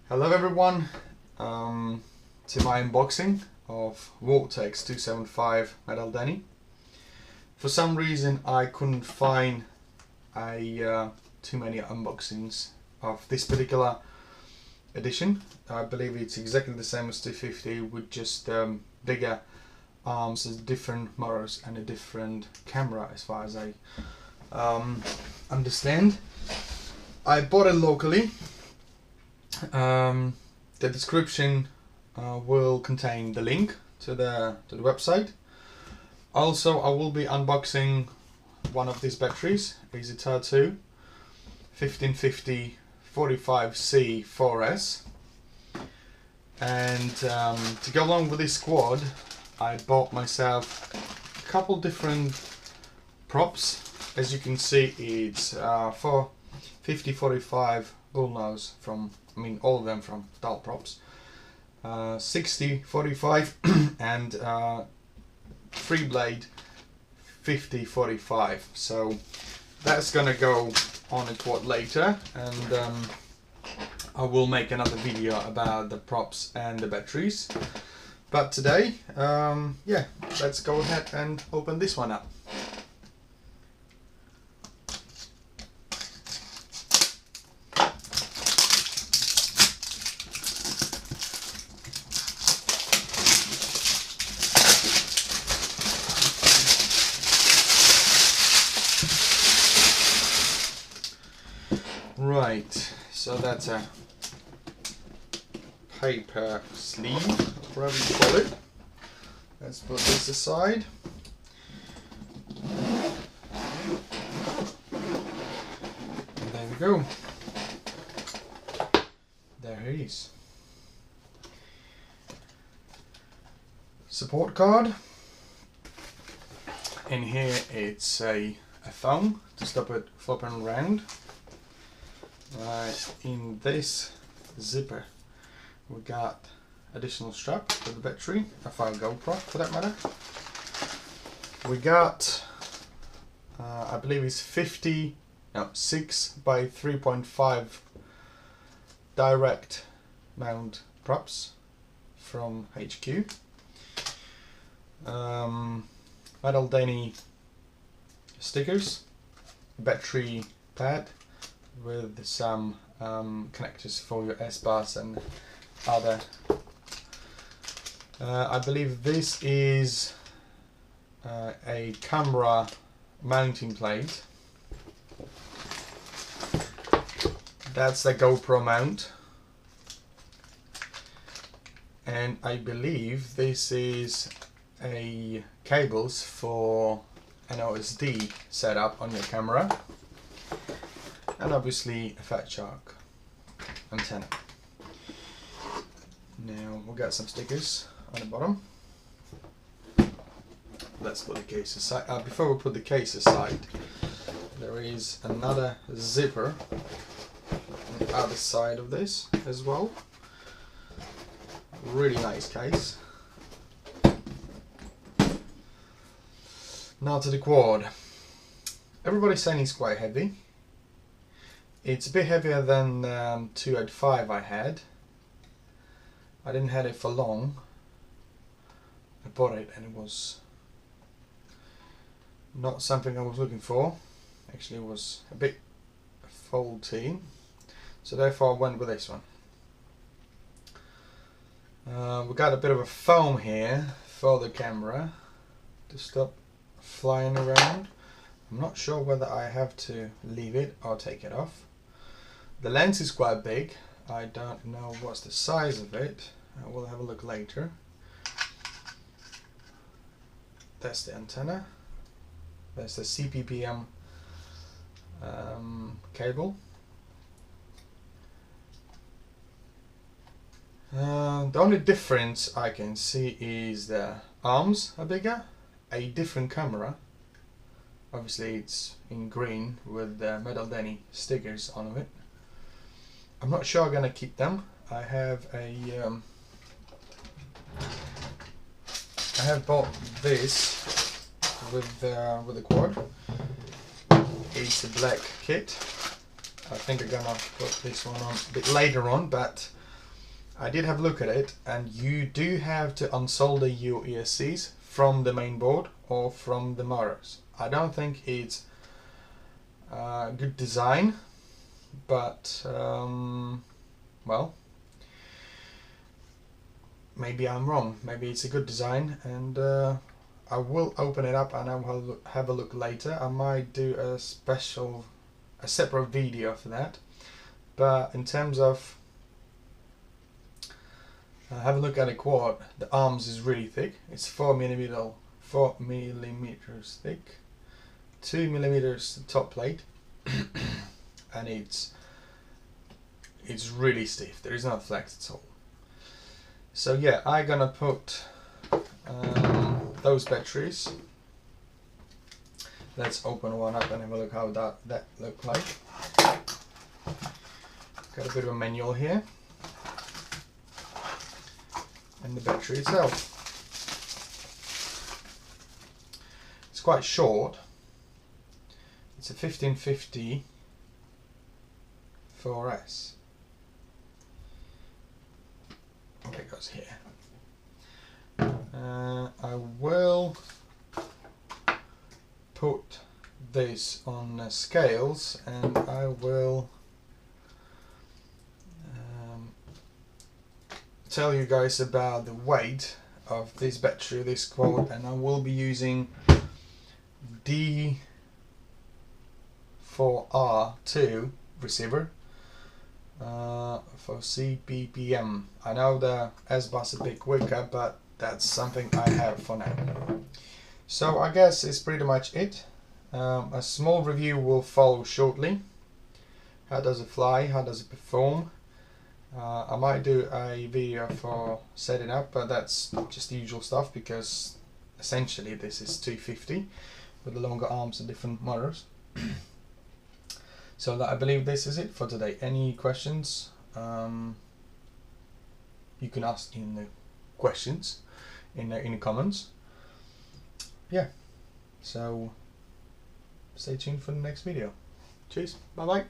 Hello everyone, to my unboxing of Vortex 275 Metall Danny. For some reason I couldn't find too many unboxings of this particular edition. I believe it's exactly the same as 250 with just bigger arms, different motors and a different camera as far as I understand. I bought it locally. The description will contain the link to the website. Also, I will be unboxing one of these batteries, EasyTar2 1550 45C 4S, and to go along with this squad I bought myself a couple different props. As you can see, it's for 5045 bullnose from, all of them from Metall Props, 6045 and 3-blade 5045. So that's gonna go on a quad later, and I will make another video about the props and the batteries. But today, yeah, let's go ahead and open this one up. Right, so that's a paper sleeve, whatever you call it. Let's put this aside. And there we go. There it is. Support card. In here it's a thumb to stop it flopping around. Right, in this zipper we got additional strap for the battery, a GoPro for that matter. We got I believe it's 6 by 3.5 direct mount props from HQ. Metall Danny stickers, battery pad with some connectors for your S-bars and other. I believe this is a camera mounting plate. That's the GoPro mount, and I believe this is a cables for an OSD setup on your camera, and obviously a Fat Shark antenna. Now we'll get some stickers on the bottom. Let's put the case aside. Before we put the case aside, there is another zipper on the other side of this as well. Really nice case. Now to the quad. Everybody's saying it's quite heavy. It's a bit heavier than 285 I had. I didn't have it for long. I bought it and it was not something I was looking for. Actually, it was a bit faulty, so therefore I went with this one. We got a bit of a foam here for the camera to stop flying around. I'm not sure whether I have to leave it or take it off. The lens is quite big. I don't know what's the size of it. I will have a look later. That's the antenna. That's the CPPM cable. The only difference I can see is the arms are bigger, a different camera. Obviously it's in green with the Metall Danny stickers on it. I'm not sure I'm gonna keep them. I have bought this with the quad. It's a black kit. I think I'm gonna put this one on a bit later on, but I did have a look at it, and you do have to unsolder your ESCs from the main board or from the motors. I don't think it's good design, but well, maybe I'm wrong. Maybe it's a good design, and I will open it up and I will have a look later. I might do a separate video for that. But in terms of have a look at a quad, the arms is really thick. It's 4 millimeters thick, 2 millimeters top plate, and it's really stiff. There is no flex at all. So yeah, I'm gonna put those batteries. Let's open one up and have a look how that look like. Got a bit of a manual here, and the battery itself. It's quite short. It's a 1550 4S. Okay, it goes here. I will put this on scales, and I will tell you guys about the weight of this battery, this quad, and I will be using D4R2 receiver for CPPM. I know the S-bus is a bit quicker, but that's something I have for now. So I guess it's pretty much it. A small review will follow shortly. How does it fly? How does it perform? I might do a video for setting up, but that's just the usual stuff, because essentially this is 250 with the longer arms and different motors. So I believe this is it for today. Any questions? You can ask in the questions in the comments. Yeah, so stay tuned for the next video. Cheers, bye bye.